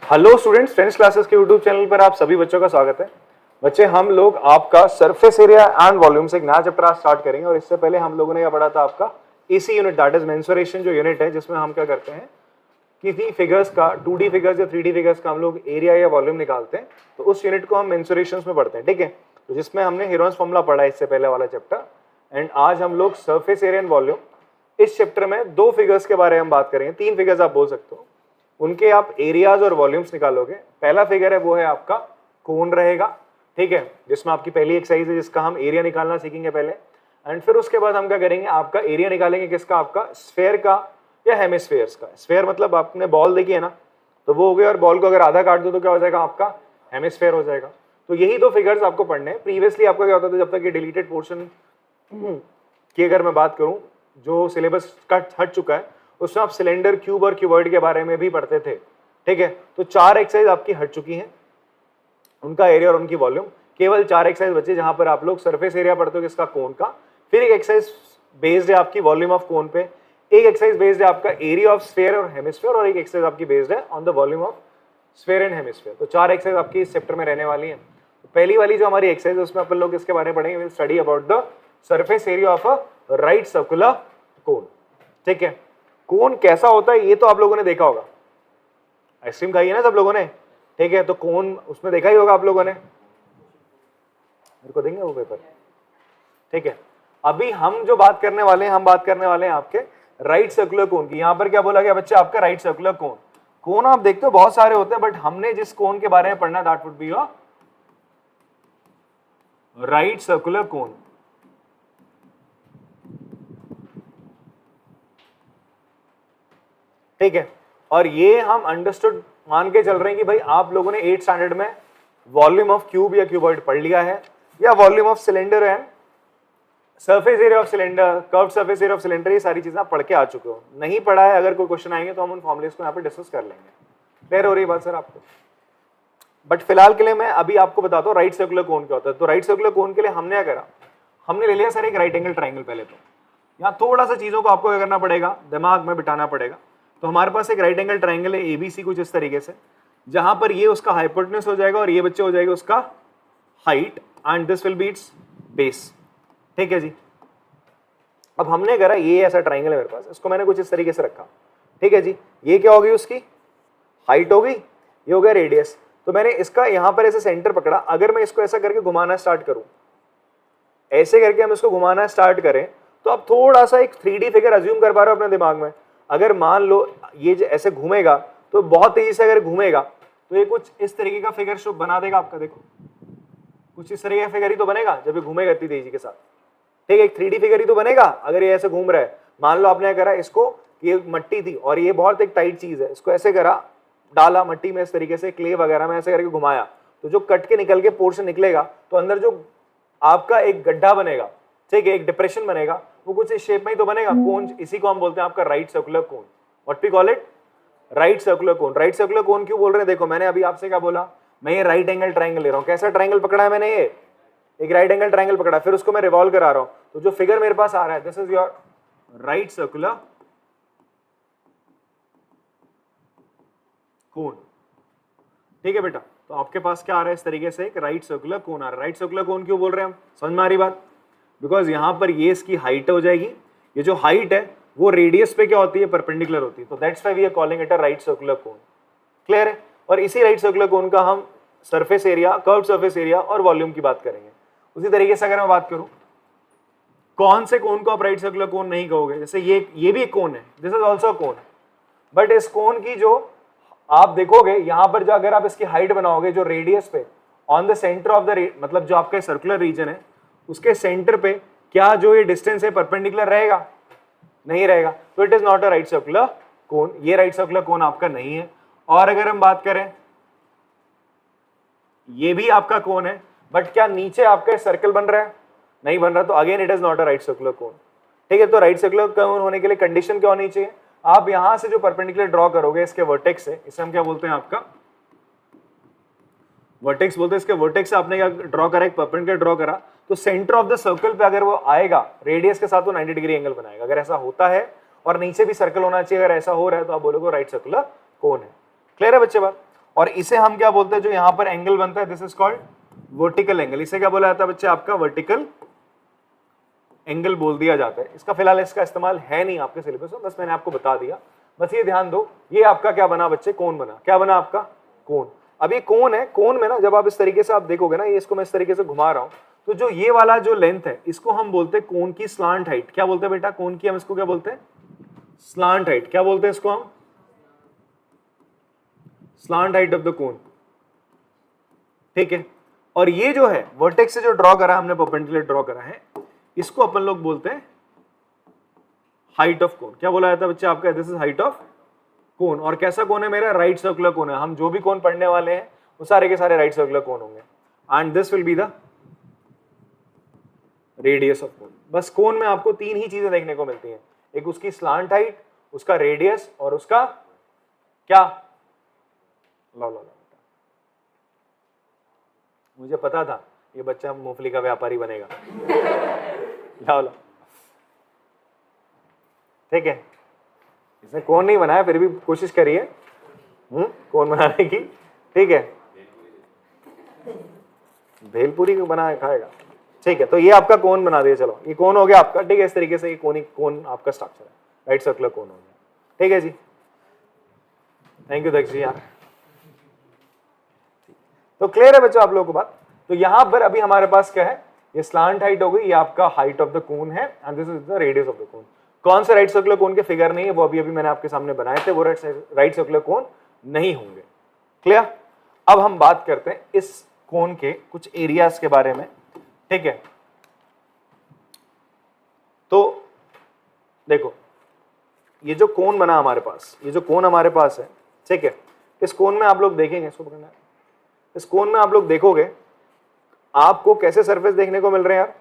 Hello students, friends classes के YouTube channel पर आप सभी बच्चों का स्वागत है। बच्चे, हम लोग आपका सरफेस एरिया एंड वॉल्यूम से एक नया चैप्टर आज स्टार्ट करेंगे। और इससे पहले हम लोगों ने क्या पढ़ा था, आपका AC unit, that is mensuration जो यूनिट है, जिसमें हम क्या करते हैं, किसी फिगर्स का 2D फिगर्स या 3D फिगर्स का हम लोग एरिया या वॉल्यूम निकालते हैं, तो उस यूनिट को हम मेंसुरेशंस में पढ़ते हैं। ठीक है, तो जिसमें हमने हेरोन्स फॉर्मूला पढ़ा है इससे पहले वाला चैप्टर। एंड आज हम लोग सरफेस एरिया एंड वॉल्यूम इस चैप्टर में दो फिगर्स के बारे में बात करेंगे, तीन फिगर्स आप बोल सकते हो, उनके आप एरियाज और वॉल्यूम्स निकालोगे। पहला फिगर है वो है आपका कोन रहेगा, ठीक है, जिसमें आपकी पहली एक्सरसाइज है जिसका हम एरिया निकालना सीखेंगे पहले। एंड फिर उसके बाद हम क्या करेंगे, आपका एरिया निकालेंगे किसका, आपका स्फेयर का या हेमिस्फेयर्स का। स्फेयर मतलब आपने बॉल देखी है ना, तो वो हो गया, और बॉल को अगर आधा काट दो तो क्या हो जाएगा, आपका हेमिस्फेयर हो जाएगा। तो यही दो फिगर्स आपको पढ़ने हैं। प्रीवियसली आपका क्या होता था, जब तक ये डिलीटेड पोर्शन की अगर मैं बात करूं, जो सिलेबस का हट चुका है, उसमें आप सिलेंडर, क्यूब और क्यूबॉइड के बारे में भी पढ़ते थे। ठीक है, तो चार एक्सरसाइज आपकी हट चुकी हैं, उनका एरिया और उनकी वॉल्यूम। केवल चार एक्सरसाइज बचे जहां पर आप लोग सरफेस एरिया पढ़ते हो किसका, कोन का। फिर एक एक्सरसाइज बेस्ड है आपकी वॉल्यूम ऑफ कोन पे, एक एक्सरसाइज बेस्ड है आपका एरिया ऑफ स्फेयर और हेमिस्फेयर, और एक एक्सरसाइज आपकी बेस्ड है on the volume of sphere and hemisphere. तो चार एक्सरसाइज आपकी इस चैप्टर में रहने वाली है। तो पहली वाली जो हमारी एक्सरसाइज है उसमें अपन लोग इसके बारे में पढ़ेंगे, will study about the surface area of a right circular कोन। ठीक है, कोन कैसा होता है ये तो आप लोगों ने देखा होगा, आइसक्रीम खाई है ना सब लोगों ने। ठीक है, तो कोन उसमें देखा ही होगा आप लोगों ने, मेरे को देंगे वो पेपर। ठीक है, अभी हम जो बात करने वाले हैं, हम बात करने वाले हैं आपके राइट सर्कुलर कोन की। यहां पर क्या बोला गया बच्चे, आपका राइट सर्कुलर कोन। कोन आप देखते हो बहुत सारे होते हैं, बट हमने जिस कोन के बारे में पढ़ना, that would be a right circular कोन। ठीक है, और ये हम अंडरस्टूड मान के चल रहे हैं कि भाई आप लोगों ने 8th स्टैंडर्ड में वॉल्यूम ऑफ क्यूब या क्यूबॉइड पढ़ लिया है, या volume of cylinder and surface area of cylinder, curve surface area of cylinder, ये सारी चीजें आप पढ़ के आ चुके हो। नहीं पढ़ा है, अगर कोई क्वेश्चन आएंगे तो हम उन फॉर्मुलेस को यहाँ पे डिस्कस कर लेंगे। क्लियर हो रही बात सर आपको? बट फिलहाल के लिए मैं अभी आपको बताता हूँ राइट सर्कुलर कोन क्या होता है। तो राइट सर्कुलर कोन के लिए हमने क्या करा, हमने ले लिया सर एक राइट एंगल ट्राइंगल। पहले तो यहाँ थोड़ा सा चीजों को आपको क्या करना पड़ेगा, दिमाग में बिठाना पड़ेगा। तो हमारे पास एक राइट एंगल ट्राइंगल है एबीसी, कुछ इस तरीके से, जहां पर ये उसका हाइपोटेन्यूज हो जाएगा और ये बच्चे हो जाएगा उसका height, and this will be it's base. ठीक है जी, अब हमने करा ये ऐसा ट्राइंगल है मेरे पास, इसको मैंने कुछ इस तरीके से रखा। ठीक है जी, ये क्या होगी, उसकी हाइट हो गई, ये हो गया रेडियस। तो मैंने इसका यहां पर ऐसे सेंटर पकड़ा। अगर मैं इसको ऐसा करके घुमाना स्टार्ट करूं, ऐसे करके हम इसको घुमाना स्टार्ट करें, तो आप थोड़ा सा एक 3D फिगर अज्यूम कर पा रहे हो अपने दिमाग में। अगर मान लो ये ऐसे घूमेगा, तो बहुत तेजी से अगर घूमेगा तो ये कुछ इस तरीके का फिगर शो बना देगा आपका। देखो कुछ इस तरीके का फिगर ही तो बनेगा जब ये घूमेगा इतनी तेजी के साथ। ठीक है, एक 3D फिगर ही तो बनेगा अगर ये ऐसे घूम रहा है। मान लो आपने करा इसको, ये मट्टी थी और ये बहुत एक टाइट चीज है, इसको ऐसे करा, डाला मट्टी में इस तरीके से, क्ले वगैरह में ऐसे करके घुमाया, तो जो कट के निकल के पोर्शन निकलेगा, तो अंदर जो आपका एक गड्ढा बनेगा, ठीक है, एक डिप्रेशन बनेगा, वो कुछ इस शेप में ही तो बनेगा। कोन, इसी को हम बोलते हैं आपका right circular cone. What we call it, right circular cone. Right circular cone क्यों बोल रहे हैं, देखो मैंने अभी आपसे क्या बोला, मैं ये राइट एंगल ट्राइंगल ले रहा हूं। कैसा ट्राइंगल पकड़ा है मैंने, ये एक राइट एंगल ट्राइंगल पकड़ा, फिर उसको मैं रिवॉल्व करा रहा हूं, तो जो फिगर मेरे पास आ रहा है, this is your right circular कोन। ठीक है बेटा, तो आपके पास क्या आ रहा है, इस तरीके से एक राइट सर्कुलर कोन आ रहा है। राइट सर्कुलर कोन क्यों बोल रहे हैं हम, समझ में आ रही बात? बिकॉज यहां पर ये इसकी हाइट हो जाएगी, ये जो हाइट है वो रेडियस पे क्या होती है, परपेंडिकुलर होती है। तो that's why we are calling it a right circular cone. Clear है? और इसी राइट सर्कुलर कोन का हम surface area, curve surface area और वॉल्यूम की बात करेंगे। उसी तरीके से अगर मैं बात करूं, कौन से कोन को आप राइट सर्कुलर कोन नहीं कहोगे, जैसे ये भी एक कोन है, this is also cone, but इस कोन की जो आप देखोगे यहां पर, जो अगर आप इसकी हाइट बनाओगे, जो रेडियस पे on the centre of the, मतलब जो आपका सर्कुलर रीजन है उसके सेंटर पे क्या जो ये डिस्टेंस है परपेंडिकुलर रहेगा, नहीं रहेगा, तो it is not a right circular कोन। ये राइट सर्कुलर कोन आपका नहीं है। और अगर हम बात करें, ये भी आपका कोन है, बट क्या नीचे आपका सर्कल बन रहा है, नहीं बन रहा, तो again it is not a right circular कोन। ठीक है, तो राइट सर्कुलर कोन होने के लिए कंडीशन क्या होनी चाहिए, आप यहां से जो परपेंडिकुलर ड्रॉ करोगे इसके वर्टेक्स से, इसे हम क्या बोलते हैं, आपका वर्टेक्स बोलते हैं। इसके वर्टेक्स से आपने क्या ड्रॉ करा, एक परपेंडिकुलर ड्रॉ करा, तो सेंटर ऑफ द सर्कल पे अगर वो आएगा रेडियस के साथ, तो 90 डिग्री एंगल बनाएगा। अगर ऐसा होता है, और नीचे भी सर्कल होना चाहिए, अगर ऐसा हो रहा है, तो आप बोलोगे राइट सर्कुलर कोन है। क्लियर है बच्चे बात? और इसे हम क्या बोलते हैं, जो यहाँ पर एंगल बनता है, this is called vertical angle. इसे क्या बोला जाता है बच्चे, आपका वर्टिकल एंगल बोल दिया जाता है। इसका फिलहाल इसका इस्तेमाल है नहीं आपके सिलेबस में, बस मैंने आपको बता दिया। बस ये ध्यान दो, ये आपका क्या बना बच्चे, कोन बना। क्या बना आपका, कोन। अब ये कोन है, कोन में ना जब आप इस तरीके से आप देखोगे ना, ये इसको मैं इस तरीके से घुमा रहा हूं, तो जो ये वाला जो लेंथ है, इसको हम बोलते हैं कोन की स्लांट हाइट। क्या बोलते हैं बेटा, कोन की हम इसको क्या बोलते हैं, स्लांट हाइट। क्या बोलते हैं इसको हम, slant height of the cone. ठीक है, और ये जो है वर्टेक्स से जो ड्रॉ करा हमने, परपेंडिकुलर ड्रॉ करा है, इसको अपन लोग बोलते हैं हाइट ऑफ कोन। क्या बोला जाता है बच्चे आपका, this is height of cone. और कैसा कोन है मेरा, राइट सर्कुलर कोन है। हम जो भी कोन पढ़ने वाले हैं वो सारे के सारे राइट सर्कुलर कोन होंगे। And this will be the radius of cone. बस कोन में आपको तीन ही चीजें देखने को मिलती हैं, एक उसकी स्लांट हाइट, उसका रेडियस और उसका क्या, लो लो लो, मुझे पता था ये बच्चा मूंगफली का व्यापारी बनेगा। लाओ लो, ठीक है, इसने कोन नहीं बनाया फिर भी कोशिश करिए कोन बनाने की। ठीक है, भेलपुरी बना खाएगा। ठीक है, तो ये आपका कोन बना दिया, चलो ये कोन हो गया आपका। ठीक है, इस तरीके से ये कोन आपका स्ट्रक्चर है, राइट सर्कुलर कोन हो गया। ठीक है जी, थैंक यू दक्ष जी यार। तो क्लियर है बच्चों आप लोगों को बात। तो यहां पर अभी हमारे पास क्या है, ये स्लांट हाइट हो गई, ये आपका हाइट ऑफ द कोन है, and this is the radius of the कोन। कौन से राइट सर्कुलर कोन के फिगर नहीं है, वो अभी मैंने आपके सामने बनाए थे, वो राइट सर्कुलर कोन नहीं होंगे। क्लियर। अब हम बात करते हैं इस कोन के कुछ एरियाज के बारे में। ठीक है, तो देखो ये जो कोन बना हमारे पास, ये जो कोन हमारे पास है, ठीक है, इस कोन में आप लोग देखेंगे, इसको पकड़ना है, इस कोन में आप लोग देखोगे आपको कैसे सरफेस देखने को मिल रहे हैं यार।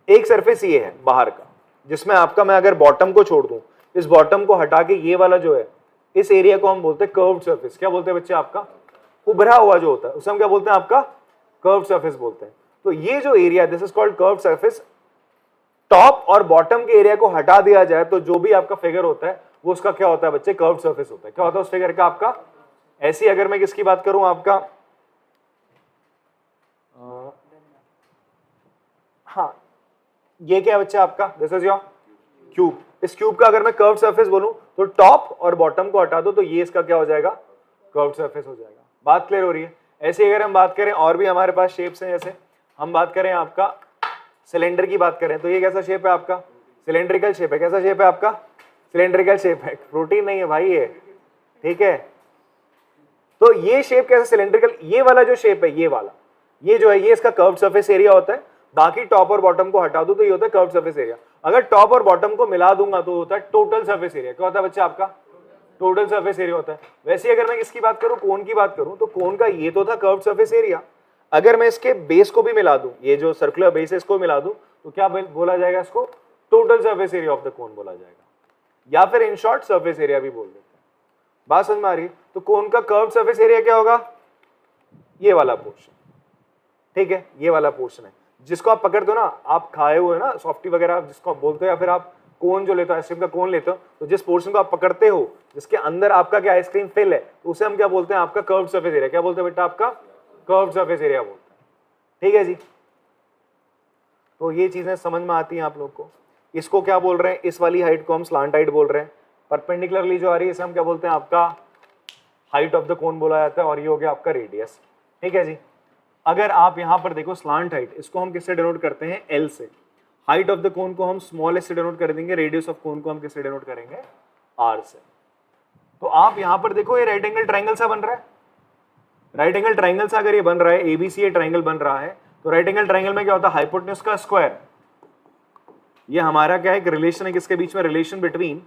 एक सरफेस ये है बाहर का, जिसमें आपका, मैं अगर बॉटम को छोड़ दूं, इस बॉटम को हटा के ये वाला जो है, इस एरिया को हम बोलते हैं कर्व्ड सरफेस। क्या बोलते हैं बच्चे आपका, उभरा हुआ जो होता है उसे हम क्या बोलते हैं आपका, कर्व्ड सरफेस बोलते हैं। तो ये जो area, this is called curved surface. Top और बॉटम के एरिया को हटा दिया जाए तो जो भी आपका फिगर होता है वो उसका क्या होता है बच्चे, कर्व्ड सरफेस होता है। क्या होता है उस फिगर का आपका, ऐसी अगर मैं किसकी बात करूं आपका, हाँ ये क्या है बच्चे आपका, दिस इज योर क्यूब। इस क्यूब का अगर मैं कर्व्ड सरफेस बोलूं तो टॉप और बॉटम को हटा दो तो ये इसका क्या हो जाएगा, कर्व्ड सरफेस हो जाएगा। बात क्लियर हो रही है। ऐसे अगर हम बात करें और भी हमारे पास शेप्स हैं, जैसे हम बात करें आपका सिलेंडर की बात करें तो ये कैसा शेप है आपका, सिलेंड्रिकल शेप है। कैसा शेप है आपका, सिलेंड्रिकल शेप है, प्रोटीन नहीं है भाई ये। ठीक है, तो ये शेप कैसा सिलेंड्रिकल, ये वाला जो शेप है, ये वाला, ये जो है ये इसका कर्व्ड सरफेस एरिया होता है। बाकी टॉप और बॉटम को हटा दो तो ये होता है कर्व्ड सरफेस एरिया। अगर टॉप और बॉटम को मिला दूंगा तो होता है टोटल सरफेस एरिया। क्या होता है बच्चे आपका, टोटल सरफेस एरिया होता है। वैसे ही अगर मैं किसकी बात करूं, कोन की बात करूं, तो कोन का ये तो था कर्व्ड सरफेस एरिया। अगर मैं इसके बेस को भी मिला दूं, ये जो सर्कुलर बेस है इसको मिला दूं, तो क्या बोला जाएगा इसको, total surface area of the कोन बोला जाएगा, या फिर इन शॉर्ट सरफेस एरिया भी बोल देते हैं। बात समझ में आ रही है। तो कोन का कर्व्ड सरफेस एरिया क्या होगा, ये वाला पोर्शन। ठीक है, ये वाला पोर्शन है जिसको आप पकड़ दो ना, आप खाए हुए ना सॉफ्टी वगैरह जिसको आप बोलते हो, या फिर आप कोन जो लेते हो, आइसक्रीम का कोन लेते हो, तो जिस पोर्शन को आप पकड़ते हो जिसके अंदर आपका क्या आइसक्रीम फिल है, तो उसे हम क्या बोलते हैं आपका कर्व्ड सरफेस एरिया। क्या बोलते हैं बेटा आपका, कर्व्ड सरफेस एरिया बोलते हैं। ठीक है जी, तो ये चीजें समझ में आती हैं आप लोग को। इसको क्या बोल रहे हैं, इस वाली हाइट को हम स्लांट हाइट बोल रहे हैं। परपेंडिकुलरली जो आ रही है इसे हम क्या बोलते हैं आपका हाइट ऑफ द कोन बोला जाता है, और ये हो गया आपका रेडियस। ठीक है जी। अगर आप यहां पर देखो स्लांट हाइट, इसको हम किससे डिनोट करते हैं, एल से। हाइट ऑफ द कोन को हम स्मॉल एस से डिनोट कर देंगे, रेडियस ऑफ कोन को हम किससे डिनोट करेंगे, आर से। तो आप यहां पर देखो ये राइट एंगल ट्राइंगल सा बन रहा है। राइट एंगल ट्राइंगल सा अगर ये बन रहा है, एबीसी ये ट्राइंगल बन रहा है, तो राइट एंगल ट्राइंगल में क्या होता है, हाइपोटेन्यूज का स्क्वायर। ये हमारा क्या है, एक रिलेशन है किसके बीच में, रिलेशन बिटवीन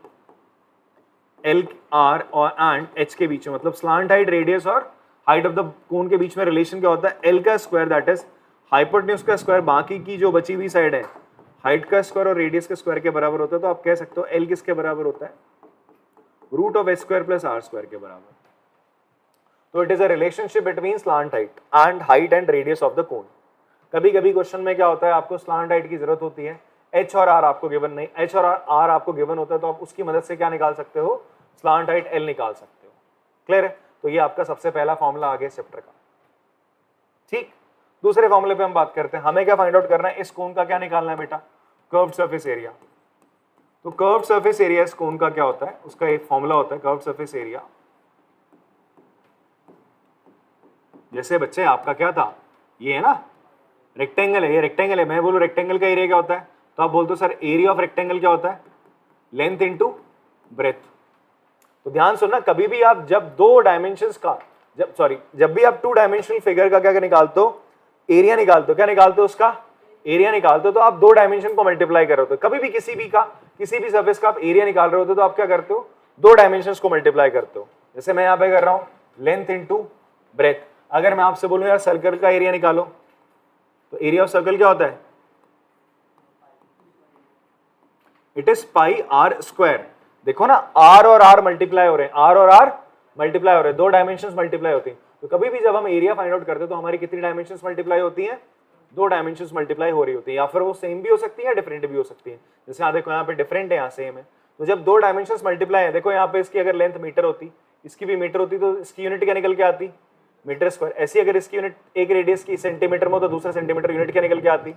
एल आर और एंड एच के बीच में, मतलब स्लांट हाइट, रेडियस और हाइट ऑफ द कोन के बीच में रिलेशन क्या होता है, एल का स्क्वायर दैट इज हाइपोटेन्यूज का स्क्वायर, बाकी की जो बची हुई साइड है हाइट का स्क्वायर और रेडियस के स्क्वायर के बराबर होता है। तो आप कह सकते हो एल किसके बराबर होता है, root of H square plus R square के बराबर। तो it is a relationship between slant height and radius of the cone. कभी कभी क्वेश्चन में क्या होता है, आपको स्लांट हाइट की जरूरत होती है, एच और आर आपको गिवन नहीं, एच और आर आपको गिवन होता है, तो आप उसकी मदद से क्या निकाल सकते हो, स्लांट हाइट एल निकाल सकते हो। क्लियर है? तो ये आपका सबसे पहला फॉर्मूला आ गया इस चैप्टर का। ठीक, दूसरे फॉर्मूले पे हम बात करते हैं। हमें क्या फाइंड आउट करना है, इस कोन का क्या निकालना है बेटा, कर्व्ड सरफेस एरिया। तो कर्व्ड सरफेस एरिया इस कोन का क्या होता है, उसका एक फॉर्मूला होता है कर्व्ड सरफेस एरिया। जैसे बच्चे आपका क्या था, ये है ना रेक्टेंगल है, ये रेक्टेंगल है, मैं बोलूं रेक्टेंगल का एरिया क्या होता है, तो आप बोलते हो सर एरिया ऑफ रेक्टेंगल क्या होता है, लेंथ इनटू ब्रेथ। तो ध्यान सुनना, कभी भी आप जब दो डायमेंशंस का जब भी आप टू डायमेंशनल फिगर का क्या निकालते हो, एरिया निकालते हो, क्या निकालते हो, उसका एरिया निकालते हो, तो आप दो डायमेंशन को मल्टीप्लाई कर रहे हो। कभी भी किसी भी सरफेस का आप एरिया निकाल रहे होते हो तो आप क्या करते हो, दो डायमेंशंस को मल्टीप्लाई करते हो। जैसे मैं यहाँ पे कर रहा हूं लेंथ इनटू ब्रेथ। अगर मैं आपसे बोलूं यार सर्कल का एरिया निकालो, तो एरिया ऑफ सर्कल क्या होता है, it is pi are square. देखो ना, आर और आर मल्टीप्लाई हो रहे हैं, आर और आर मल्टीप्लाई हो रहे हैं, दो डायमेंशंस मल्टीप्लाई होती हैं। तो कभी भी जब हम एरिया फाइंड आउट करते हैं तो हमारी कितनी डायमेंशंस मल्टीप्लाई होती हैं, दो डायमेंशंस मल्टीप्लाई हो रही होती है, या फिर वो सेम भी हो सकती है या डिफरेंट भी हो सकती है। जैसे यहाँ देखो, यहाँ पे डिफरेंट है, यहाँ सेम है। तो जब दो डायमेंशंस मल्टीप्लाई है, देखो यहाँ पे इसकी अगर लेंथ मीटर होती, इसकी भी मीटर होती, तो इसकी यूनिट क्या निकल के आती, मीटर स्क्वायर। ऐसी अगर इसकी यूनिट एक रेडियस की सेंटीमीटर में हो तो दूसरा सेंटीमीटर यूनिट क्या निकल के आती।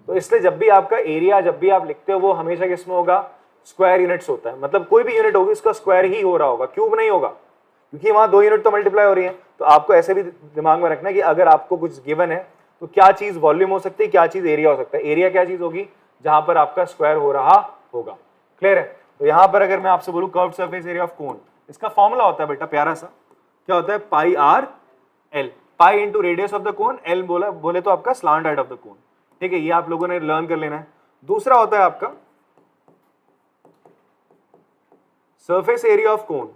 तो इसलिए जब भी आपका एरिया जब भी आप लिखते हो वो हमेशा किसमें होगा, स्क्वायर यूनिट्स होता है। मतलब कोई भी यूनिट होगी उसका स्क्वायर ही हो रहा होगा, क्यूब नहीं होगा, क्योंकि वहां दो यूनिट तो मल्टीप्लाई हो रही है। तो आपको ऐसे भी दिमाग में रखना है कि अगर आपको कुछ गिवन है तो क्या चीज वॉल्यूम हो सकती है, क्या चीज एरिया हो सकता है। एरिया क्या चीज होगी, जहां पर आपका स्क्वायर हो रहा होगा। क्लियर है? तो यहां पर अगर मैं आपसे बोलूं कर्व्ड सरफेस एरिया ऑफ कोन, इसका फॉर्मूला होता है बेटा प्यारा सा, क्या होता है, pi r l, pi into radius of the cone, l बोले तो आपका slant height of the cone. ठीक है, ये आप लोगों ने लर्न कर लेना है। दूसरा होता है आपका surface area of cone.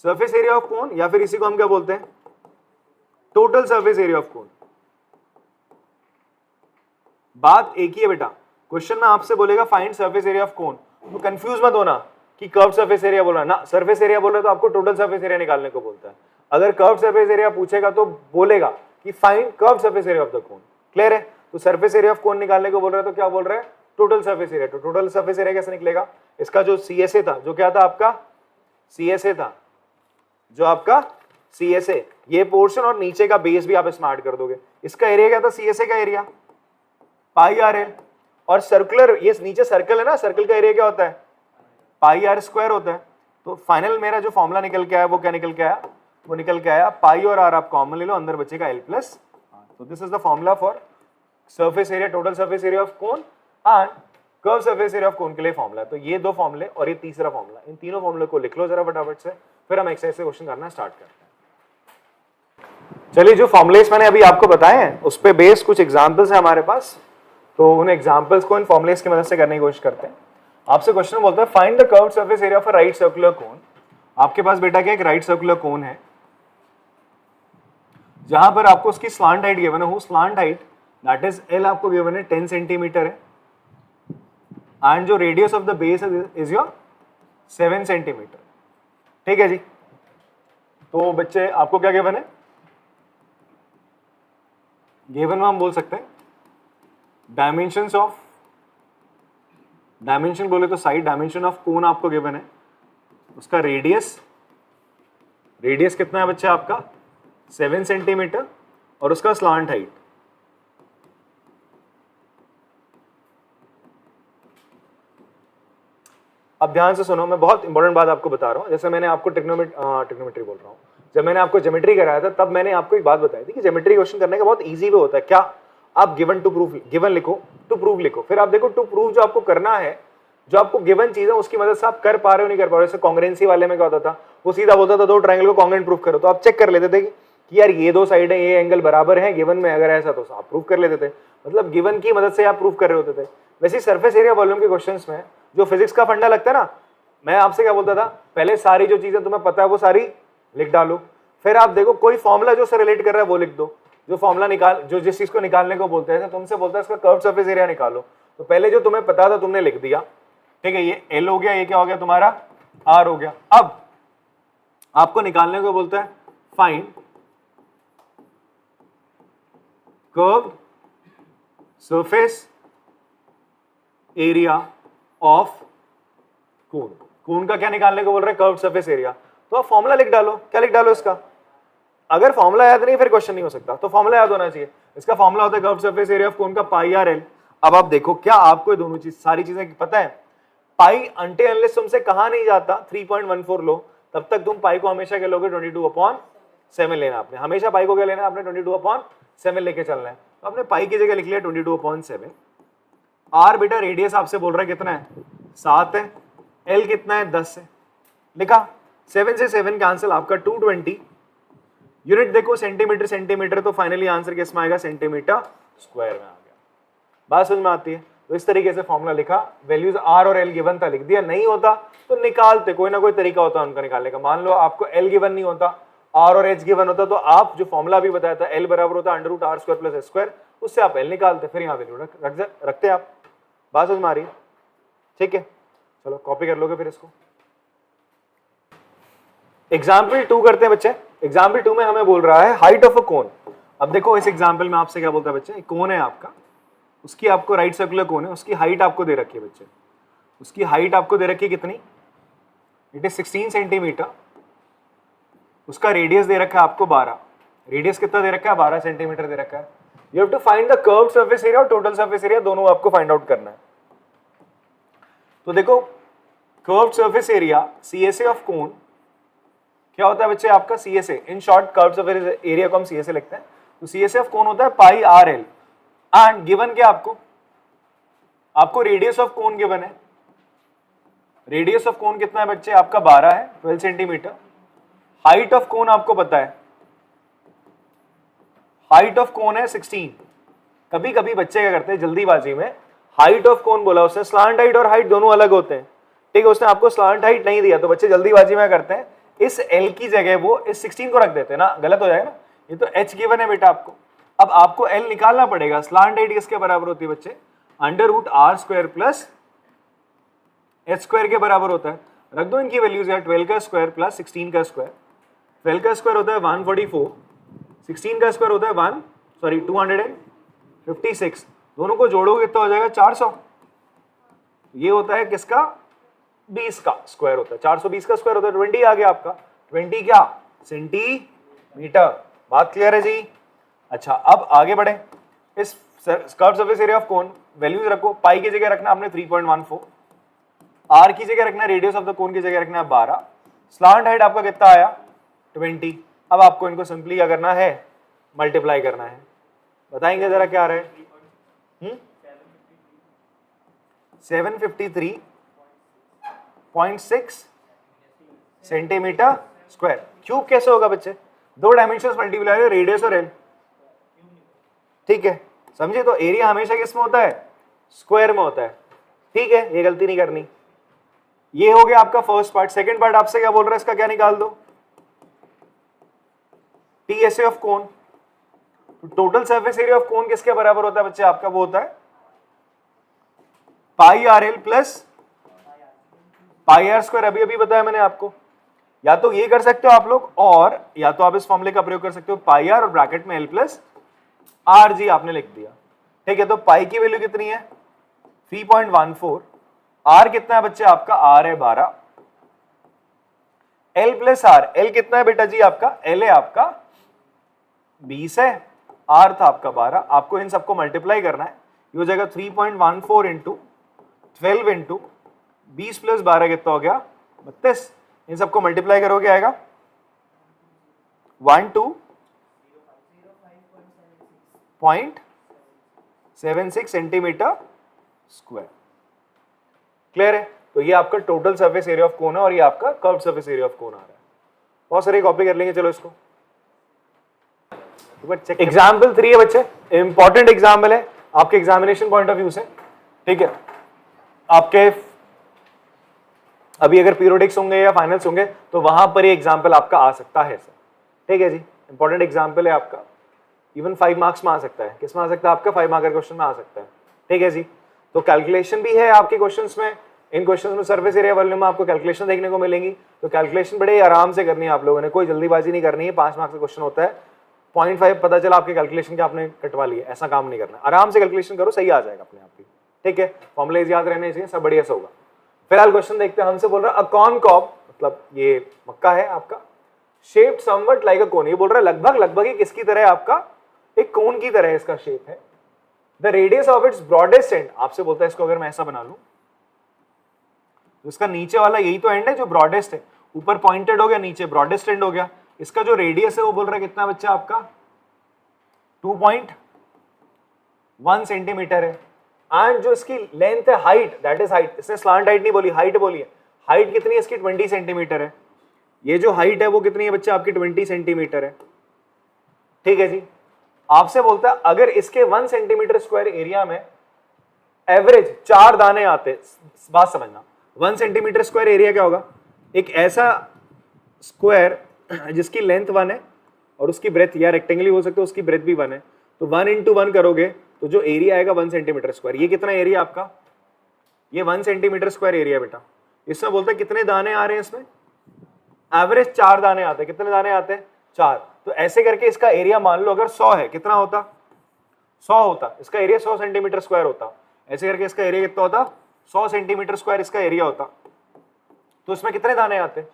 Surface area of कोन, या फिर इसी को हम क्या बोलते हैं, टोटल सरफेस एरिया ऑफ कोन। बात एक ही है बेटा, क्वेश्चन में आपसे बोलेगा फाइंड सरफेस एरिया ऑफ कोन, तो कंफ्यूज मत होना कि कर्व सरफेस एरिया बोला ना, सरफेस एरिया बोला तो आपको टोटल सरफेस एरिया निकालने को बोलता है। अगर कर्व सरफेस एरिया पूछेगा तो बोलेगा कि find curve surface area of the cone. Clear है? तो सरफेस एरिया ऑफ कोन निकालने को बोल रहा है तो क्या बोल रहा है, टोटल सरफेस एरिया। तो टोटल सरफेस एरिया कैसे निकलेगा, इसका जो CSA था, जो क्या था आपका CSA था, जो आपका CSA, ये पोर्शन और नीचे का बेस भी आप स्मार्ट कर दोगे। इसका एरिया क्या था, CSA का एरिया पाई आर एल, और सर्कुलर, ये नीचे सर्कल है ना, सर्कल का एरिया क्या होता है, पाई आर स्क्वायर होता है। तो फाइनल मेरा जो फॉर्मूला निकल के आया वो क्या निकल के आया, वो निकल के आया पाई और आर आप कॉमन ले लो, अंदर बचेगा एल प्लस आर। तो this is the formula for surface area, total surface area of cone and curve surface area of कोन के लिए फॉर्मूला। तो ये दो फॉर्मूले और ये तीसरा फॉर्मूला, इन तीनों फॉर्मूले को लिख लो जरा फटाफट से, फिर हम एक्सरसाइज से क्वेश्चन करना स्टार्ट करते हैं। चलिए, जो फॉर्मुलेस मैंने अभी आपको बताए हैं उस पे बेस कुछ एग्जांपल्स है हमारे पास, तो उन एग्जांपल्स को इन फॉर्मुलेस की मदद से करने की कोशिश करते हैं। आपसे क्वेश्चन बोलता है find the curved surface area of a right circular कोन। आपके पास बेटा क्या एक राइट सर्कुलर कोन है, जहां पर आपको उसकी स्लांट हाइट गिवन है, slant height that is L आपको गिवन है 10 सेंटीमीटर है, एंड जो radius of the base is your 7 centimetre. ठीक है जी, तो बच्चे आपको क्या गिवन है, गिवन में हम बोल सकते हैं डायमेंशंस ऑफ, डायमेंशन बोले तो साइड डायमेंशन ऑफ कोन आपको गिवन है, उसका रेडियस कितना है बच्चे आपका 7 सेंटीमीटर, और उसका स्लांट हाइट। अब ध्यान से सुनो, मैं बहुत इंपॉर्टेंट बात आपको बता रहा हूं। जैसे मैंने आपको ट्रिग्नोमेट्री बोल रहा हूं, जब मैंने आपको ज्योमेट्री कराया था तब मैंने आपको एक बात बताई थी कि ज्योमेट्री क्वेश्चन करने का बहुत इजी वे होता है। क्या, आप गिवन टू प्रूफ, गिवन लिखो, टू प्रूव लिखो, फिर आप देखो टू प्रूव जो आपको करना है, जो आपको गिवन चीज है उसकी मदद से आप कर पा रहे हो नहीं कर पा रहे हो। जैसे कांग्रेंसी वाले में क्या होता था, वो सीधा बोलता था दो ट्रायंगल को कांग्रेंट प्रूफ करो, तो आप चेक कर लेते थे कि यार ये दो साइड है, ये एंगल बराबर है गिवन में, अगर ऐसा तो आप प्रूफ कर लेते थे। मतलब गिवन की मदद से आप प्रूफ कर रहे होते थे। वैसे सरफेस एरिया वॉल्यूम के क्वेश्चंस में जो फिजिक्स का फंडा लगता है ना, मैं आपसे क्या बोलता था, पहले सारी जो चीजें तुम्हें पता है वो सारी लिख डालो, फिर आप देखो कोई फॉर्मूला जो से रिलेट कर रहा है वो लिख दो, जो फॉर्मूला निकाल, जो जिस चीज को निकालने को बोलते हैं, तुमसे बोलता है इसका कर्व सरफेस एरिया निकालो, तो पहले जो तुम्हें पता था तुमने लिख दिया। ठीक है, ये एल हो गया, ये क्या हो गया तुम्हारा आर हो गया। अब आपको निकालने को बोलता है find curve surface area of cone. Cone का क्या निकालने को बोल रहे हैं, कर्व्ड सरफेस एरिया। तो आप फॉर्मूला लिख डालो, क्या लिख डालो इसका, अगर फॉर्मूला याद नहीं फिर क्वेश्चन नहीं हो सकता, तो फॉर्मूला याद होना चाहिए। इसका फॉर्मूला होता है कर्व्ड सरफेस एरिया ऑफ कोन का पाई आर एल। अब आप देखो क्या आपको ये दोनों चीज सारी चीजें पता है, पाई अनटिल अनलेस तुमसे कहा नहीं जाता 3.14 लो, तब तक तुम पाई को हमेशा क्या लोगे 22/7 लेना आपने, हमेशा पाई को क्या लेना आपने 22/7 लेके चलना है। तो आपने पाई की जगह लिख लिया 22/7। आर बेटा रेडियस आपसे बोल रहा है कितना है 7 है, एल कितना है 10 है, लिखा 7 से 7 कैंसिल, आपका 220। यूनिट देखो सेंटीमीटर सेंटीमीटर, तो फाइनली आंसर किस में आएगा, सेंटीमीटर स्क्वायर में आ गया। बात समझ में आती है। तो इस तरीके से फॉर्मूला लिखा, वैल्यूज आर और एल गिवन था लिख दिया, नहीं होता तो निकालते, कोई ना कोई तरीका होता है उनका निकालने का। मान लो आपको एल गिवन नहीं होता, आर और एच गिवन होता, तो आप जो फॉर्मूला भी बताया था एल बराबर होता √r² + s², उससे आप एल निकालते, फिर यहाँ वैल्यू रखते आप। बात समझ में आ रही है, ठीक है, चलो कॉपी कर लोगे फिर इसको। एग्जाम्पल 2 करते हैं बच्चे। एग्जाम्पल 2 में हमें बोल रहा है हाइट ऑफ अ कोन। अब देखो इस एग्जाम्पल में आपसे क्या बोलता है बच्चे, कोन है आपका, उसकी आपको राइट सर्कुलर कोन है, उसकी हाइट आपको दे रखी है बच्चे, उसकी हाइट आपको दे रखी है कितनी, इट इज 16 सेंटीमीटर। उसका रेडियस दे रखा है आपको 12, रेडियस कितना दे रखा है 12 सेंटीमीटर दे रखा है। You have to find the curved surface area और टोटल सरफेस एरिया, दोनों आपको फाइंड आउट करना है। तो देखो curved surface area CSA of cone क्या होता है बच्चे आपका, CSA in short curved surface area को हम CSA लिखते हैं। तो CSA ऑफ कोन होता है pi r L, and given क्या आपको रेडियस ऑफ कोन गिवन है। रेडियस ऑफ कोन कितना है बच्चे आपका 12 है, 12 सेंटीमीटर। हाइट ऑफ कोन आपको पता है, हाइट ऑफ कोन है 16। कभी कभी बच्चे क्या करते हैं जल्दीबाजी में, हाइट ऑफ कोन बोला उसने, स्लांट हाइट और हाइट दोनों अलग होते हैं, ठीक है, उसने आपको स्लांट हाइट नहीं दिया, तो बच्चे जल्दीबाजी में करते हैं इस L की जगह वो इस 16 को रख देते हैं ना, गलत हो जाएगा ना। ये तो H गिवन है बेटा आपको, अब आपको L निकालना पड़ेगा। स्लांट हाइट किसके बराबर होती है बच्चे, √r² + h² के बराबर होता है। रख दो इनकी वैल्यूज यार, 12 का स्क्वायर + 16 का स्क्वायर। 12 का स्क्वायर होता है 144, 16 का स्क्वायर होता है 256, दोनों को जोड़ोगे कितना हो जाएगा 400। ये होता है किसका, 20 का स्क्वायर होता है, 420 का स्क्वायर होता है, 20 आ गया आपका, 20 क्या सेंटीमीटर। बात क्लियर है जी। अच्छा अब आगे बढ़े, इस curved surface area of cone values रखो, पाई की जगह रखना आपने 3.14, आर की जगह रखना, रेडियस ऑफ द कोन की जगह रखना 12, स्लांट हाइट आपका कितना आया 20। अब आपको इनको सिंपली क्या करना है, मल्टीप्लाई करना है। बताएंगे जरा क्या आ रहा है, 753.6 सेंटीमीटर स्क्वायर। क्यूब कैसे होगा बच्चे, दो डायमेंशंस मल्टीप्लाई है, रेडियस और एल, ठीक है, समझे। तो एरिया हमेशा किस में होता है, स्क्वायर में होता है, ठीक है, ये गलती नहीं करनी। ये हो गया आपका फर्स्ट पार्ट। सेकंड पार्ट आपसे क्या बोल रहा है, इसका क्या निकाल दो, TSA of cone. Total surface area of cone किसके बराबर होता है बच्चे आपका, वो होता है pi r l plus pi are square. अभी अभी बताया मैंने आपको, या तो ये कर सकते हो आप लोग, और या तो आप इस फॉर्मूले का प्रयोग कर सकते हो, पाई आर और ब्रैकेट में एल प्लस आर जी आपने लिख दिया, ठीक है। तो पाई की वैल्यू कितनी है 3.14, आर कितना है बच्चे आपका, आर है 12, एल प्लस आर, एल कितना है बेटा जी आपका, एल है आपका 20 है, आर था आपका 12। आपको इन सबको मल्टीप्लाई करना है, ये हो जाएगा 3.14 इंटू 12 इंटू 20 + 12 कितना हो गया 32। इन सबको मल्टीप्लाई करोगे आएगा 12.76 सेंटीमीटर स्क्वायर। क्लियर है। तो ये आपका total surface area of cone है और ये आपका curved surface area of cone आ रहा है। बहुत सारे कॉपी कर लेंगे, चलो इसको। एग्जाम्पल 3 है बच्चे, इंपॉर्टेंट एग्जाम्पल है आपके एग्जामिनेशन पॉइंट ऑफ व्यू से, ठीक है। आपके अभी अगर पीरियोडिक्स होंगे या फाइनल्स होंगे तो वहां पर ये एग्जाम्पल आपका आ सकता है सर, ठीक है जी। इंपॉर्टेंट एग्जाम्पल है आपका, इवन 5 मार्क्स में आ सकता है। किस में आ सकता है आपका, 5 मार्कर क्वेश्चन में आ सकता है, ठीक है जी। तो कैलकुलेशन भी है आपके क्वेश्चंस में, इन क्वेश्चंस में सरफेस एरिया वॉल्यूम में आपको कैलकुलेशन देखने को मिलेंगी। तो कैलकुलेशन बड़े आराम से करनी है आप लोगों ने, कोई जल्दीबाजी नहीं करनी है। 5 मार्क्स का क्वेश्चन होता है, 0.5 पता चला आपके कैलकुलेशन के आपने कटवा लिया, ऐसा काम नहीं करना। आराम से कैलकुलेशन करो, सही आ जाएगा अपने आप ही, ठीक है। फॉर्मुलेज याद रहने चाहिए, सब बढ़िया से होगा। फिलहाल क्वेश्चन देखते हैं, हमसे बोल रहा है अ कॉर्न कॉब, मतलब ये मक्का है आपका, शेप्ड समवट लाइक अ कोन, ये बोल रहा है लगभग लगभग ये किसकी तरह है आपका, एक कोन की तरह इसका शेप है। The radius of its broadest and, आपसे बोलता है इसको अगर मैं ऐसा बना लूं तो इसका नीचे वाला यही तो एंड है जो ब्रॉडेस्ट है, ऊपर पॉइंटेड हो गया, नीचे ब्रॉडेस्ट एंड हो गया। इसका जो रेडियस है वो बोल रहा है कितना बच्चा आपका 2.1 सेंटीमीटर है। एंड जो इसकी लेंथ है, हाइट, दैट इज हाइट, इसने स्लांट हाइट नहीं बोली, हाइट बोली है। हाइट कितनी है इसकी 20 सेंटीमीटर है। ये जो हाइट है वो कितनी है बच्चा आपकी 20 सेंटीमीटर है। ठीक है जी। आपसे बोलता है अगर इसके 1 सेंटीमीटर स्क्वायर एरिया में एवरेज 4 दाने आते, बात समझना, 1 सेंटीमीटर स्क्वायर एरिया क्या होगा, एक ऐसा स्क्वायर जिसकी लेंथ 1 है और उसकी ब्रेथ, या रेक्टेंगल हो सकता है उसकी ब्रेथ भी 1 है, तो 1 इंटू 1 करोगे तो जो एरिया आएगा 1 सेंटीमीटर स्क्वायर। ये कितना एरिया आपका, ये 1 सेंटीमीटर स्क्वायर एरिया बेटा। इसमें बोलता है कितने दाने आ रहे हैं इसमें, एवरेज 4 दाने आते हैं। कितने दाने आते हैं, 4। तो ऐसे करके इसका एरिया मान लो अगर 100 है, कितना होता, 100 होता, इसका एरिया 100 सेंटीमीटर स्क्वायर होता। ऐसे करके इसका एरिया कितना होता, 100 सेंटीमीटर स्क्वायर इसका एरिया होता। तो इसमें कितने दाने आते हैं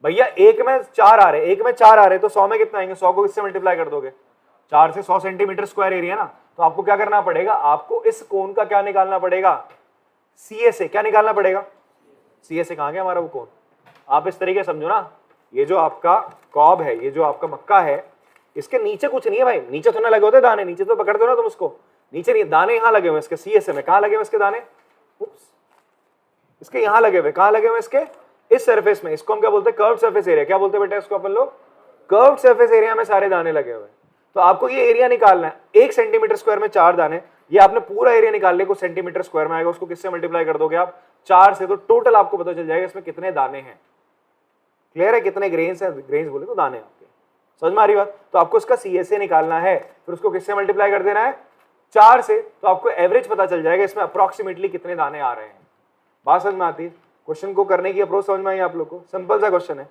भैया, एक में 4 आ रहे, एक में 4 आ रहे, तो 100 में कितना आएंगे, 100 को किससे मल्टीप्लाई कर दोगे, 4 से। 100 सेंटीमीटर स्क्वायर एरिया ना, तो आपको क्या करना पड़ेगा, आपको इस कोन का क्या निकालना पड़ेगा, CSA क्या निकालना पड़ेगा, CSA कहां गया हमारा वो कोन। आप इस तरीके समझो ना, ये जो आपका कॉब है, ये जो आपका मक्का है, इसके नीचे कुछ नहीं है भाई, नीचे तो ना लगे होते दाने, नीचे तो पकड़ दो ना तुम उसको, नीचे नहीं, दाने यहां लगे हुए इसके CSA में। कहां लगे हुए इसके दाने, इसके यहां लगे हुए, कहां लगे हुए इसके, इस सरफेस में। इसको हम क्या बोलते हैं, कर्व्ड सरफेस एरिया। क्या बोलते हैं बेटा इसको अपन लोग, कर्व्ड सरफेस एरिया में सारे दाने लगे हुए। तो आपको ये एरिया निकालना है, 1 सेंटीमीटर स्क्वायर में 4 दाने, ये आपने पूरा एरिया निकाल लिया, कुछ सेंटीमीटर स्क्वायर में आएगा, उसको किससे मल्टीप्लाई कर दोगे आप, 4 से, तो टोटल आपको पता चल जाएगा इसमें कितने दाने हैं। क्लियर है, कितने ग्रेन्स है, ग्रेन्स बोले तो दाने आपके, समझ में आ रही बात। तो आपको इसका CSA निकालना है, फिर उसको किससे मल्टीप्लाई कर देना है, 4 से, तो आपको एवरेज पता चल जाएगा इसमें अप्रोक्सीमेटली कितने दाने आ रहे हैं। बात समझ में आती है, क्वेश्चन को करने की अप्रोच समझ में आई आप लोग को, सिंपल सा क्वेश्चन है।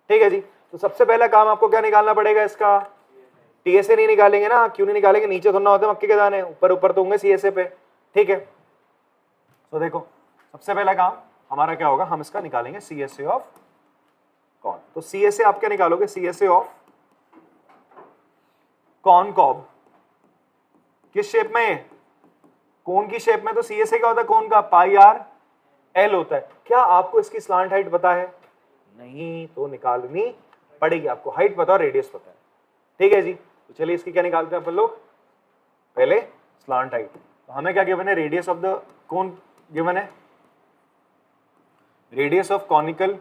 ठीक है जी। तो सबसे पहला काम आपको क्या निकालना पड़ेगा, इसका TSA नहीं निकालेंगे ना, क्यों नहीं निकालेंगे, नीचे थोड़ा होते मक्के के दाने, ऊपर ऊपर तो होंगे CSA पे। ठीक है, तो देखो सबसे पहला काम हमारा क्या होगा, हम इसका निकालेंगे CSA ऑफ कॉर्न। तो CSA आप क्या निकालोगे, CSA ऑफ कॉर्न कॉब, किस शेप में, कोन की शेप में। तो CSA क्या होता है कोन का, πr/l होता है। क्या आपको इसकी स्लांट हाइट पता है, नहीं, तो निकालनी पड़ेगी आपको, हाइट पता और रेडियस पता है। ठीक है जी। तो चलिए इसकी क्या निकालते हैं अपन लोग, पहले स्लांट हाइट। तो हमें क्या गिवन है, radius of the cone given है, रेडियस ऑफ कॉनिकल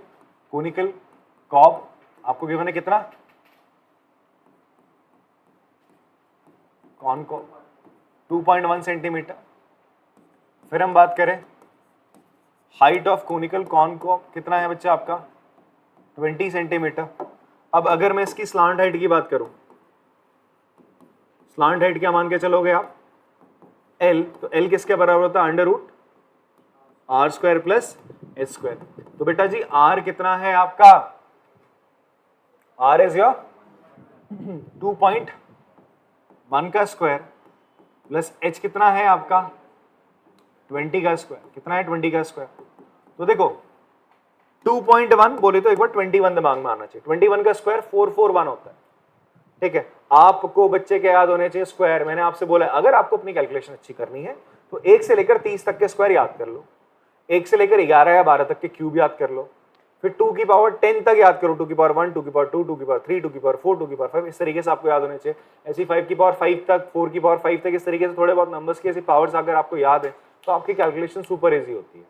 कॉब आपको गिवन है कितना, कॉन को 2.1 सेंटीमीटर। फिर हम बात करें हाइट ऑफ कोनिकल कॉन को कितना है बच्चा आपका 20 सेंटीमीटर। अब अगर मैं इसकी स्लांट हाइट की बात करूं, स्लांट हाइट क्या मान के चलोगे आप, L, तो L किसके बराबर होता है, √r² प्लस h²। तो बेटा जी R कितना है आपका, R इज योर 2.1 का स्क्वायर प्लस h कितना है आपका 20 का स्क्वायर। कितना है 20 का स्क्वायर। तो देखो 2.1 बोले तो एक बार 21 दिमाग में आना चाहिए। 21 का स्क्वायर 441 होता है। ठीक है, आपको बच्चे के याद होने चाहिए स्क्वायर। मैंने आपसे बोला अगर आपको अपनी कैलकुलेशन अच्छी करनी है तो 1 से लेकर 30 तक के स्क्वायर याद कर लो, 1 से लेकर 11 या 12 तक के क्यूब याद कर लो, फिर 2 की पावर 10 तक याद करो, 2 की पावर 1, 2 की पावर 2, 2 की पावर 3, 2 की पावर 4, 2 की पावर 5, इस तरीके से आपको याद होने चाहिए। ऐसी 5 की पावर 5 तक, 4 की पावर 5 तक, इस तरीके से थोड़े बहुत नंबर्स की ऐसी पावर्स अगर आपको याद है तो आपकी कैलकुलेशन सुपर इजी होती है।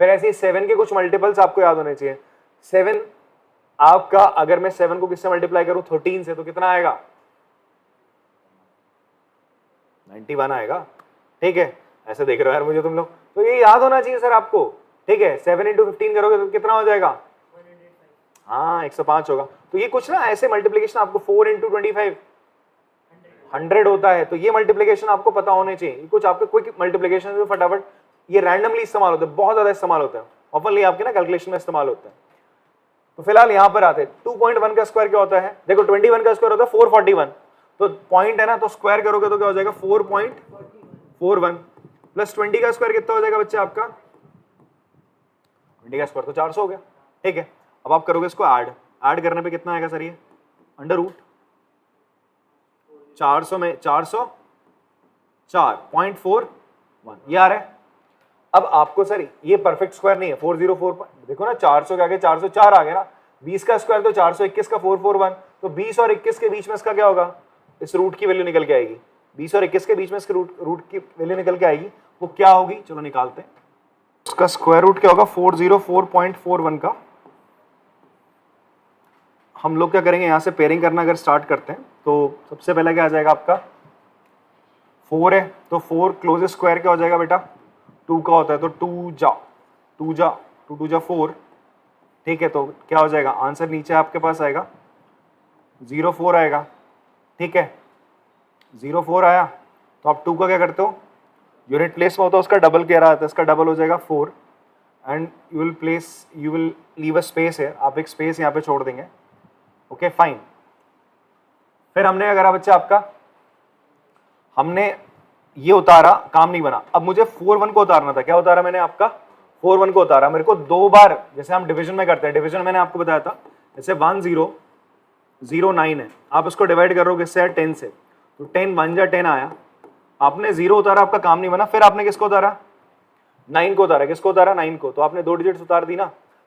फिर ऐसे 7 के कुछ मल्टीपल्स आपको याद होने चाहिए। 7 आपका, अगर मैं 7 को किससे मल्टीप्लाई करूं 13 से, तो कितना आएगा 91 आएगा। ठीक है, ऐसे देख रहे हो यार मुझे तुम लोग, तो ये याद होना चाहिए सर आपको। ठीक है, 7 × 15 करोगे तो कितना हो जाएगा, हाँ 105 होगा। तो ये कुछ ना ऐसे मल्टीप्लीकेशन आपको 4 × 25 100 होता है, तो ये मल्टीप्लीकेशन आपको पता होने चाहिए। कुछ आपके क्विक मल्टीप्लीकेशन जो फटाफट ये रैंडमली इस्तेमाल होते हैं, बहुत ज्यादा इस्तेमाल होता है, ऑफनली आपके ना कैलकुलेशन में इस्तेमाल होता है। तो फिलहाल यहां पर आते हैं 2.1 का स्क्वायर क्या होता है, देखो 21 का स्क्वायर होता है 441, तो पॉइंट है ना, तो स्क्वायर करोगे तो क्या हो जाएगा 4.41 प्लस 20 का स्क्वायर कितना हो जाएगा बच्चे आपका 20 का स्क्वायर तो 400 हो गया, ठीक है। अब आप करोगे इसको ऐड करने पे कितना आएगा सर, ये अंडर रूट 400 में 404.41 ये आ रहा है। अब आपको सर ये परफेक्ट स्क्वायर नहीं है, 404 देखो ना, 400 के आगे 404 आ गया ना, 20 का स्क्वायर तो 421 का 441, तो 20 और 21 के बीच में इसका क्या होगा, इस रूट की वैल्यू निकल के आएगी, 20 और 21 के बीच में इसके रूट की वैल्यू निकल के आएगी, वो क्या होगी, चलो निकालते हैं। उसका स्क्वायर रूट क्या होगा 404.41 का। हम लोग क्या करेंगे, यहां से पेयरिंग करना अगर स्टार्ट करते हैं तो सबसे पहले क्या आ जाएगा आपका 4 है, तो 4 क्लोजेस्ट स्क्वायर क्या हो जाएगा बेटा, 2 का होता है, तो 2 जा 4, ठीक है। तो क्या हो जाएगा आंसर नीचे आपके पास आएगा 04 आएगा, ठीक है। 04 आया तो आप 2 का क्या करते हो, यूनिट प्लेस में होता है उसका डबल कह रहा था, इसका डबल हो जाएगा 4 and you will leave a space है, आप एक स्पेस यहाँ पे छोड़ देंगे, ओके फाइन। फिर हमने क्या करा बच्चा आपका, हमने ये उतारा, काम नहीं बना। अब मुझे 41 को उतारना था, क्या उतारा मैंने आपका 41 को उतारा। मेरे को 2 बार, जैसे हम डिवीजन में करते हैं, डिवीजन मैंने आपको बताया था, जैसे 1009 है, आप इसको डिवाइड करोगे किससे है 10 से, तो 10 1 जा 10 आया, आपने 0 उतारा, आपका काम नहीं बना। फिर आपने किसको उतारा, 9 को उतारा, किसको उतारा 9 को, तो आपने 2 डिजिट्स उतार दी ना,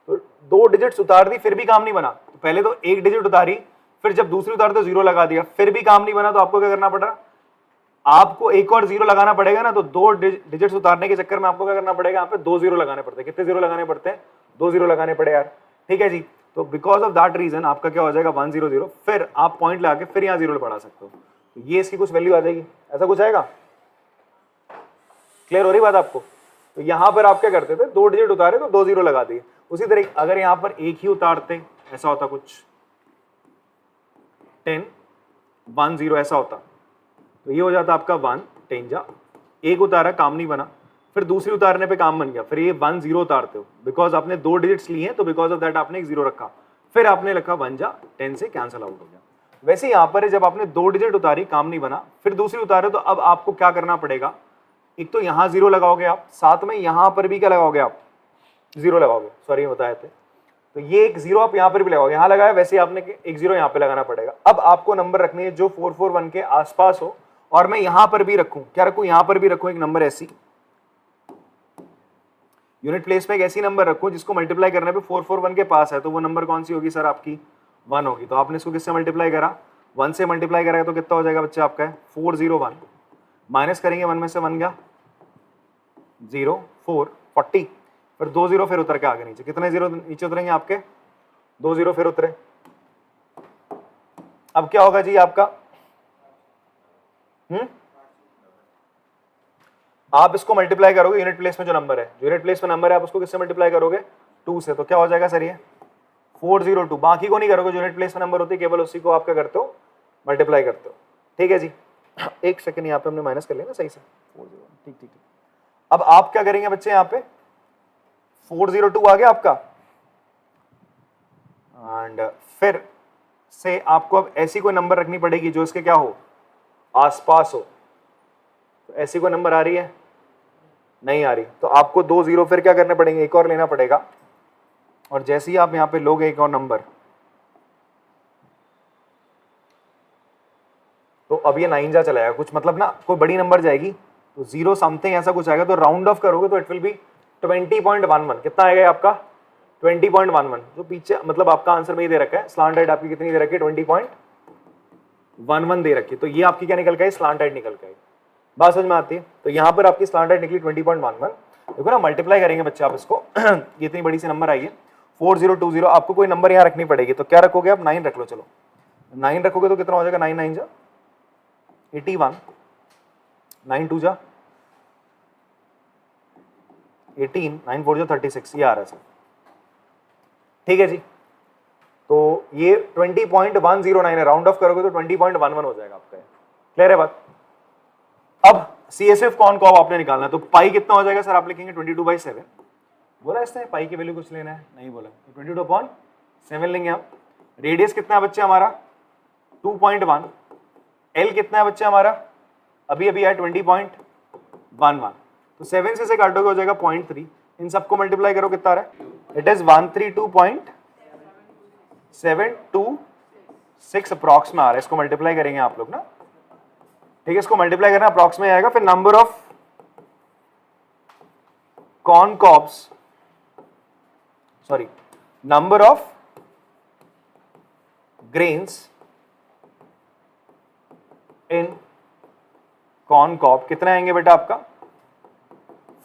तो 2 डिजिट्स उतार दी, फिर भी काम नहीं बना। तो पहले तो 1 डिजिट उतारी, फिर जब दूसरी उतारी तो 0 लगा दिया, फिर भी काम नहीं बना, तो आपको क्या करना पड़ा, आपको एक और 0 लगाना पड़ेगा ना। तो 2 डिजिट्स उतारने के चक्कर में आपको क्या करना पड़ेगा, यहाँ पे 2 0 लगाने पड़ते हैं। कितने 0 लगाने पड़ते हैं, 2 0 लगाने पड़े यार, ठीक है जी। तो बिकॉज ऑफ दैट रीजन आपका क्या हो जाएगा 100, फिर आप पॉइंट लगा के फिर यहाँ 0 बढ़ा सकते हो, तो ये इसकी कुछ वैल्यू आ जाएगी, ऐसा कुछ आएगा। क्लियर हो रही बात आपको। तो यहां पर आप क्या करते थे, 2 डिजिट उतारे तो 2 0 लगा दिए। उसी तरह अगर यहां पर एक ही उतारते, ऐसा होता कुछ 10 1 0 ऐसा होता, तो ये हो जाता आपका 1 10 जा, एक उतारा काम नहीं बना, फिर दूसरी उतारने पे काम बन गया, फिर ये 1 0 उतारते हो, बिकॉज आपने 2 डिजिट्स लिए हैं, तो बिकॉज ऑफ दैट आपने एक 0 रखा, फिर आपने लिखा 1 जा 10 से कैंसिल आउट हो गया। वैसे यहां पर जब आपने 2 डिजिट उतारी, काम नहीं बना, फिर दूसरी उतारे, तो अब आपको क्या करना पड़ेगा, एक तो यहां 0 लगाओगे आप, साथ में यहां पर भी क्या लगाओगे आप 0 लगाओगे, सॉरी बताए थे, तो ये एक 0 आप यहां पर भी लगाओगे, यहां लगाया वैसे आपने एक 0 यहां पे लगाना पड़ेगा। अब आपको नंबर रखनी है जो 441 के आसपास हो, और मैं यहां पर भी रखूं, क्या रखूं, यहां पर भी रखूं एक नंबर ऐसी, यूनिट प्लेस में एक ऐसी नंबर रखूं जिसको मल्टीप्लाई करने पे 441 के पास है, तो वो नंबर कौन सी होगी सर, आपकी 1 होगी। तो आपने इसको किससे मल्टीप्लाई करा, 1 से मल्टीप्लाई करेगा, तो कितना हो जाएगा बच्चा आपका है 401, माइनस करेंगे 1 में से 1 गया 0 4 40, फिर 2 0 फिर उतर के आगे नीचे, कितने 0 नीचे उतरेंगे आपके 2 0 फिर उतरे। अब क्या होगा जी आपका, आप इसको मल्टीप्लाई करोगे यूनिट प्लेस में जो नंबर है, जो यूनिट प्लेस में नंबर है आप उसको किससे मल्टीप्लाई करोगे 2 से, तो क्या हो जाएगा सर ये 402, बाकी को नहीं करोगे, जो यूनिट प्लेस में नंबर होती है केवल उसी को आप क्या करते हो मल्टीप्लाई करते हो, ठीक है जी। एक सेकंड यहाँ पे हमने माइनस कर लिया ना सही से, 401, ठीक ठीक ठीक। अब आप क्या करेंगे बच्चे, यहाँ पे 402 आ गया आपका, एंड फिर से आपको अब ऐसी कोई नंबर रखनी पड़ेगी जो इसके क्या हो आसपास हो, तो ऐसी कोई नंबर आ रही है, नहीं आ रही, तो आपको 2 0 फिर क्या करने पड़ेंगे, एक और लेना पड़ेगा, और जैसे ही आप यहां पे लोगे एक और नंबर, तो अब ये 9 जा चलाएगा, कुछ मतलब ना कोई बड़ी नंबर जाएगी, तो 0 समथिंग ऐसा कुछ आएगा, तो राउंड ऑफ करोगे तो इट विल बी 20.11, कितना आएगा आपका 20.11, जो पीछे मतलब आपका आंसर में ही दे रखा है, स्लांट हाइट आपकी कितनी दे रखी है 20.11 दे रखी है, तो ये आपकी क्या निकल के आई, स्लांट हाइट निकल के आई, बात समझ में आती है। तो यहां पर आपकी स्लांट हाइट निकली 20.11, देखो ना मल्टीप्लाई करेंगे बच्चे आप इसको, ये इतनी बड़ी सी नंबर आई है 4020, आपको कोई नंबर यहाँ रखनी पड़ेगी, तो क्या रखोगे आप 9 रख लो, चलो 9 रखोगे तो कितना हो जाएगा 9 9 जा 81, 9 2 जा 18, 9 4 जा 36, ये आ रहा है सर, ठीक है जी। तो ये 20.109 है, राउंड ऑफ करोगे तो 20.11 हो जाएगा आपका, क्लियर है बात। अब CSF कौन को आपने निकालना है, तो पाई कितना हो जाएगा सर, आप लिखेंगे 22/7, बोला इसने पाई की वैल्यू कुछ लेना है, नहीं बोला, तो 22/7 लेंगे हम। रेडियस कितना है बच्चे हमारा 2.1, L कितना है बच्चे हमारा अभी अभी है 20.11, तो 7 से काटोगे हो जाएगा 0.3, इन सबको मल्टीप्लाई करो, कितना आ रहा है? इट इज 132.726 अप्रॉक्स में आ रहा है। इसको मल्टीप्लाई करेंगे आप लोग ना, ठीक है, इसको मल्टीप्लाई करना अप्रॉक्स में आएगा। फिर number of corncobs, sorry, number of grains in corncob कितने आएंगे बेटा आपका?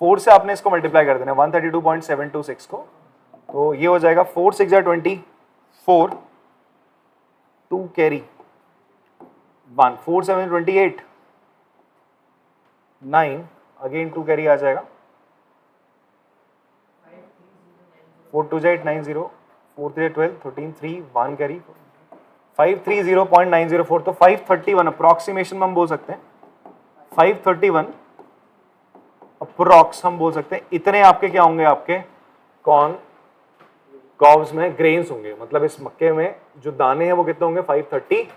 4 से आपने इसको मल्टीप्लाई कर देना 132.726 को, तो ये हो जाएगा 4 6 24, 2 कैरी 1, 4 7 28, 9 अगेन 2 कैरी आ जाएगा, 4 2 8 9 0, 4 3 12, 13 3 1 कैरी 530.904, तो 531 अप्रोक्सीमेशन में हम बोल सकते हैं, 531 अप्रोक्स हम बोल सकते हैं। इतने आपके क्या होंगे? आपके कॉर्न कॉब्स में ग्रेन्स होंगे, मतलब इस मक्के में जो दाने हैं वो कितने होंगे? 531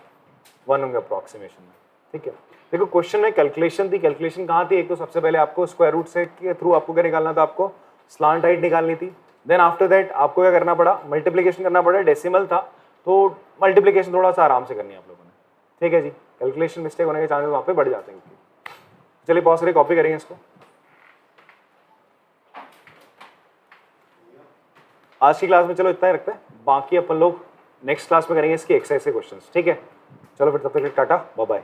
होंगे अप्रोक्सीमेशन में, ठीक है। देखो क्वेश्चन में कैलकुलेशन थी, कैलकुलेशन कहाँ थी? एक तो सबसे पहले आपको स्क्वायर रूट से के थ्रू आपको क्या निकालना था? आपको स्लांट हाइट निकालनी थी। देन आफ्टर दैट आपको क्या करना पड़ा? मल्टीप्लीकेशन करना पड़ा, डेसिमल था तो मल्टीप्लीकेशन थोड़ा सा आराम से करनी है आप लोगों ने, ठीक है जी। कैलकुलेशन मिस्टेक होने के चांसेस वहाँ पे बढ़ जाते हैं। चलिए बहुत सारी कॉपी करेंगे इसको। आज की क्लास में चलो इतना ही रखते हैं, बाकी अपन लोग नेक्स्ट क्लास में करेंगे इसकी एक्सरसाइज के क्वेश्चंस, ठीक है। चलो फिर तब तक टाटा, बाय बाय।